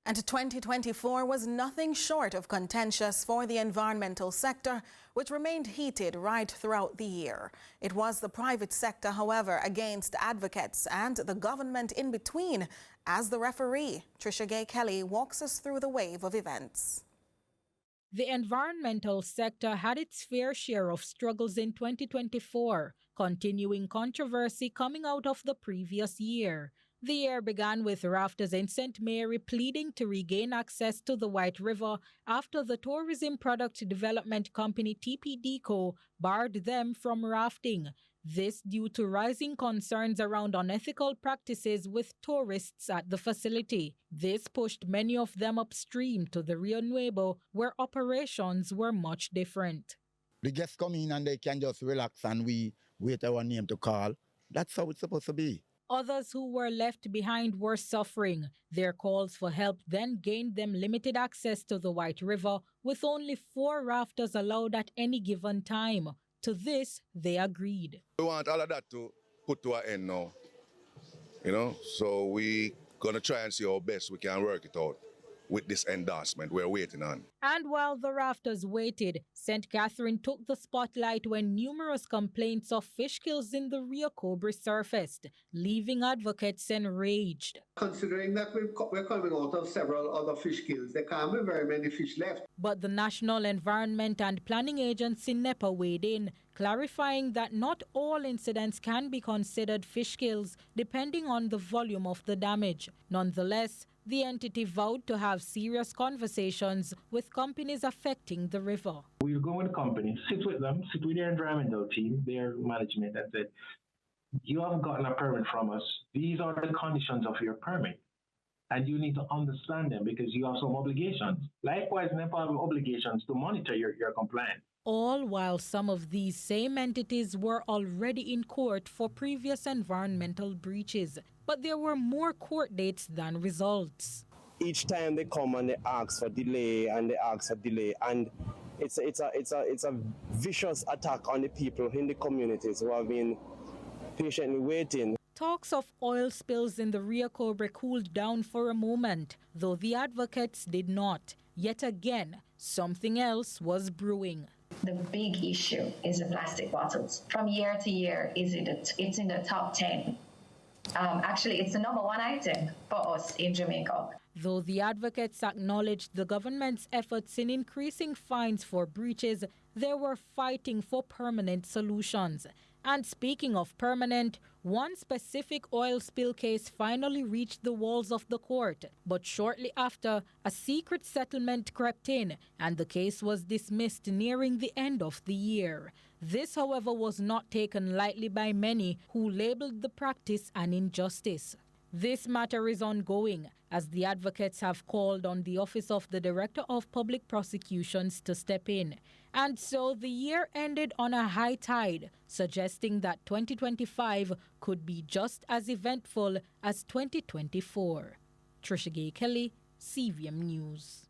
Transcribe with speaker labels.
Speaker 1: And 2024 was nothing short of contentious for the environmental sector, which remained heated right throughout the year. It was the private sector, however, against advocates and the government in between. As the referee, Trisha Gay Kelly walks us through the wave of events.
Speaker 2: The environmental sector had its fair share of struggles in 2024, continuing controversy coming out of the previous year. The year began with rafters in St. Mary pleading to regain access to the White River after the tourism product development company TPDCO barred them from rafting. This due to rising concerns around unethical practices with tourists at the facility. This pushed many of them upstream to the Rio Nuevo, where operations were much different.
Speaker 3: The guests come in and they can just relax and we wait our name to call. That's how it's supposed to be.
Speaker 2: Others who were left behind were suffering. Their calls for help then gained them limited access to the White River, with only 4 rafters allowed at any given time. To this, they agreed.
Speaker 4: We want all of that to put to an end now, so we're going to try and see how best we can work it out with this endorsement we're waiting on.
Speaker 2: And while the rafters waited, St. Catherine took the spotlight when numerous complaints of fish kills in the Rio Cobre surfaced, leaving advocates enraged.
Speaker 5: Considering that we're coming out of several other fish kills, there can't be very many fish left.
Speaker 2: But the National Environment and Planning Agency NEPA weighed in, clarifying that not all incidents can be considered fish kills depending on the volume of the damage. Nonetheless, the entity vowed to have serious conversations with companies affecting the river.
Speaker 6: We'll go with the company, sit with them, sit with their environmental team, their management, and say, you have gotten a permit from us. These are the conditions of your permit. And you need to understand them because you have some obligations. Likewise, NEPA have obligations to monitor your compliance.
Speaker 2: All while some of these same entities were already in court for previous environmental breaches. But there were more court dates than results.
Speaker 7: Each time they come and they ask for delay and they ask for delay, and it's a vicious attack on the people in the communities who have been patiently waiting.
Speaker 2: Talks of oil spills in the Rio Cobre cooled down for a moment, though the advocates did not. Yet again, something else was brewing.
Speaker 8: The big issue is the plastic bottles. From year to year, it's in the top 10. Actually, it's the #1 item for us in Jamaica.
Speaker 2: Though the advocates acknowledged the government's efforts in increasing fines for breaches, they were fighting for permanent solutions. And speaking of permanent, one specific oil spill case finally reached the walls of the court. But shortly after, a secret settlement crept in, and the case was dismissed nearing the end of the year. This, however, was not taken lightly by many who labeled the practice an injustice. This matter is ongoing, as the advocates have called on the Office of the Director of Public Prosecutions to step in. And so the year ended on a high tide, suggesting that 2025 could be just as eventful as 2024. Trisha Gay Kelly, CVM News.